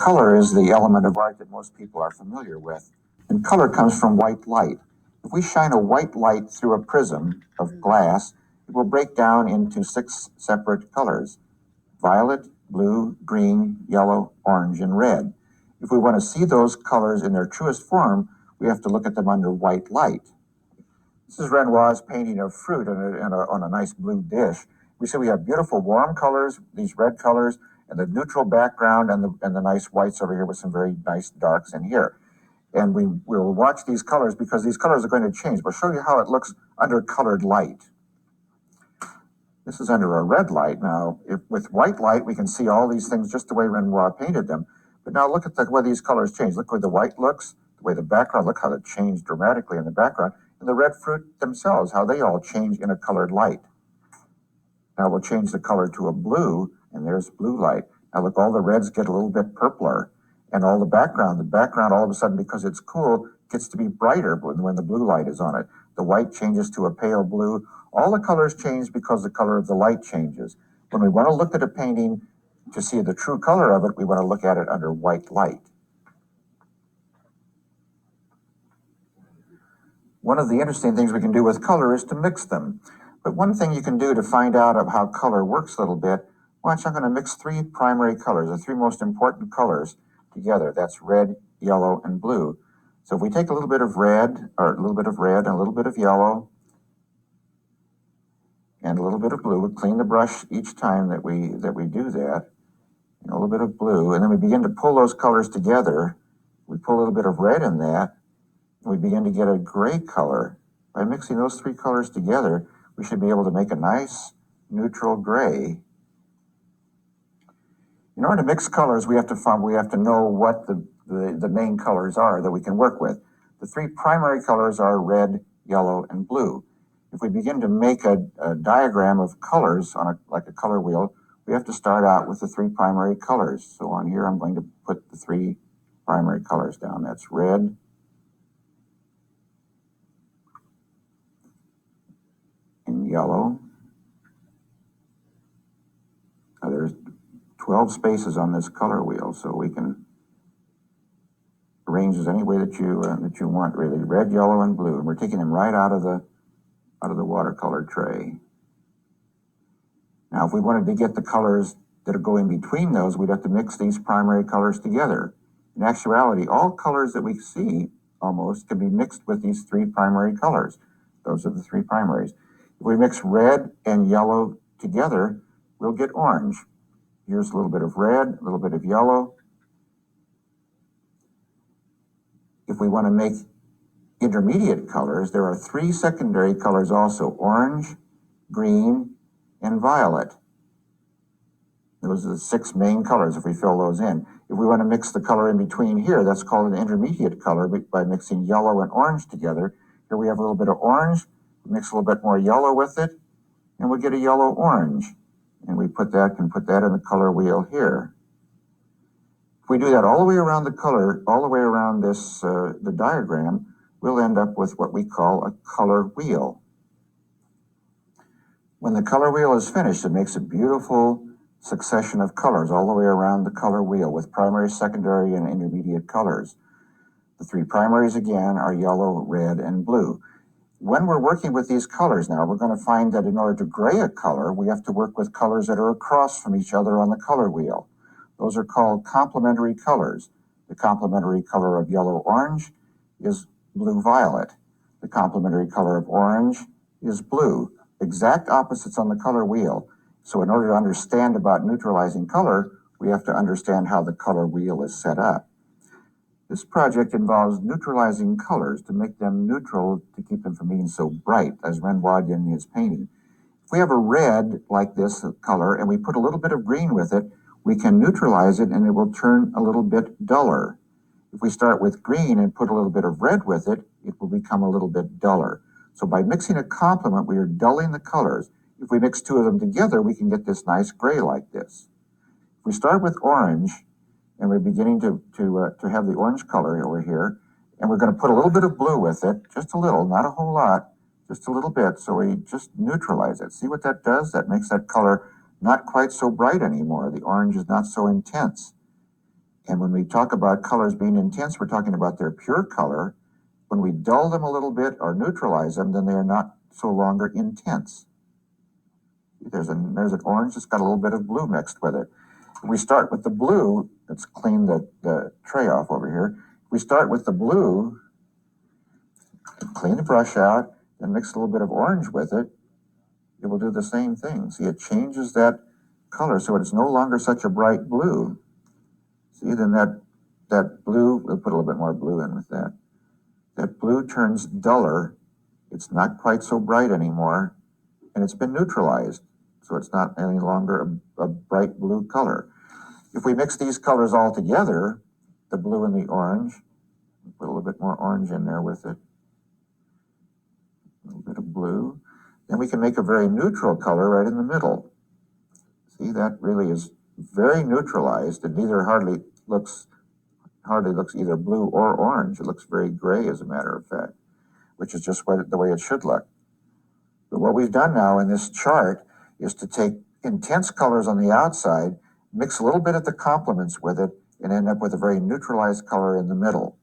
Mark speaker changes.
Speaker 1: Color is the element of art that most people are familiar with, and color comes from white light. If we shine a white light through a prism of glass, it will break down into 6 separate colors: violet, blue, green, yellow, orange, and red. If we want to see those colors in their truest form, we have to look at them under white light. This is Renoir's painting of fruit on a nice blue dish. We see we have beautiful warm colors, these red colors, and the neutral background, and the nice whites over here with some very nice darks in here. And we will watch these colors because these colors are going to change. We'll show you how it looks under colored light. This is under a red light. Now, with white light, we can see all these things just the way Renoir painted them. But now look at the way these colors change. Look where the white looks, the way the background, look how it changed dramatically in the background. And the red fruit themselves, how they all change in a colored light. Now we'll change the color to a blue, and there's blue light. Now look, all the reds get a little bit purpler, and all the background all of a sudden, because it's cool, gets to be brighter when the blue light is on it. The white changes to a pale blue. All the colors change because the color of the light changes. When we want to look at a painting to see the true color of it, we want to look at it under white light. One of the interesting things we can do with color is to mix them. But one thing you can do to find out of how color works a little bit, watch, I'm going to mix 3 primary colors, the 3 most important colors together. That's red, yellow, and blue. So if we take a little bit of red, and a little bit of yellow, and a little bit of blue, we clean the brush each time that we do that, and a little bit of blue, and then we begin to pull those colors together. We pull a little bit of red in that, and we begin to get a gray color. By mixing those 3 colors together, we should be able to make a nice neutral gray. In order to mix colors, we have to know what the main colors are that we can work with. The 3 primary colors are red, yellow, and blue. If we begin to make a diagram of colors on like a color wheel, we have to start out with the 3 primary colors. So on here, I'm going to put the 3 primary colors down. That's red, and yellow. Now there's 12 spaces on this color wheel, so we can arrange this any way that you want, really. Red, yellow, and blue, and we're taking them right out of the watercolor tray. Now, if we wanted to get the colors that are going between those, we'd have to mix these primary colors together. In actuality, all colors that we see almost can be mixed with these 3 primary colors. Those are the 3 primaries. If we mix red and yellow together, we'll get orange. Here's a little bit of red, a little bit of yellow. If we want to make intermediate colors, there are 3 secondary colors also: orange, green, and violet. Those are the 6 main colors if we fill those in. If we want to mix the color in between here, that's called an intermediate color by mixing yellow and orange together. Here we have a little bit of orange, we mix a little bit more yellow with it, and we get a yellow-orange. And we can put that in the color wheel here. If we do that all the way around the color, all the way around this, the diagram, we'll end up with what we call a color wheel. When the color wheel is finished, it makes a beautiful succession of colors all the way around the color wheel with primary, secondary, and intermediate colors. The 3 primaries, again, are yellow, red, and blue. When we're working with these colors now, we're going to find that in order to gray a color, we have to work with colors that are across from each other on the color wheel. Those are called complementary colors. The complementary color of yellow-orange is blue-violet. The complementary color of orange is blue. Exact opposites on the color wheel. So in order to understand about neutralizing color, we have to understand how the color wheel is set up. This project involves neutralizing colors to make them neutral, to keep them from being so bright, as Renoir did in his painting. If we have a red like this color and we put a little bit of green with it, we can neutralize it and it will turn a little bit duller. If we start with green and put a little bit of red with it, it will become a little bit duller. So by mixing a complement, we are dulling the colors. If we mix 2 of them together, we can get this nice gray like this. If we start with orange, and we're beginning to have the orange color over here, and we're going to put a little bit of blue with it, just a little, not a whole lot, just a little bit, so we just neutralize it. See what that does? That makes that color not quite so bright anymore. The orange is not so intense. And when we talk about colors being intense, we're talking about their pure color. When we dull them a little bit or neutralize them, then they are not so longer intense. There's an orange that's got a little bit of blue mixed with it. If we start with the blue, let's clean the tray off over here. If we start with the blue, clean the brush out, and mix a little bit of orange with it, it will do the same thing. See, it changes that color so it's no longer such a bright blue. See, then that blue, we'll put a little bit more blue in with that. That blue turns duller. It's not quite so bright anymore, and it's been neutralized, so it's not any longer a bright blue color. If we mix these colors all together, the blue and the orange, put a little bit more orange in there with it, a little bit of blue, then we can make a very neutral color right in the middle. See, that really is very neutralized, and neither hardly looks either blue or orange. It looks very gray, as a matter of fact, which is just the way it should look. But what we've done now in this chart is to take intense colors on the outside, mix a little bit of the complements with it, and end up with a very neutralized color in the middle.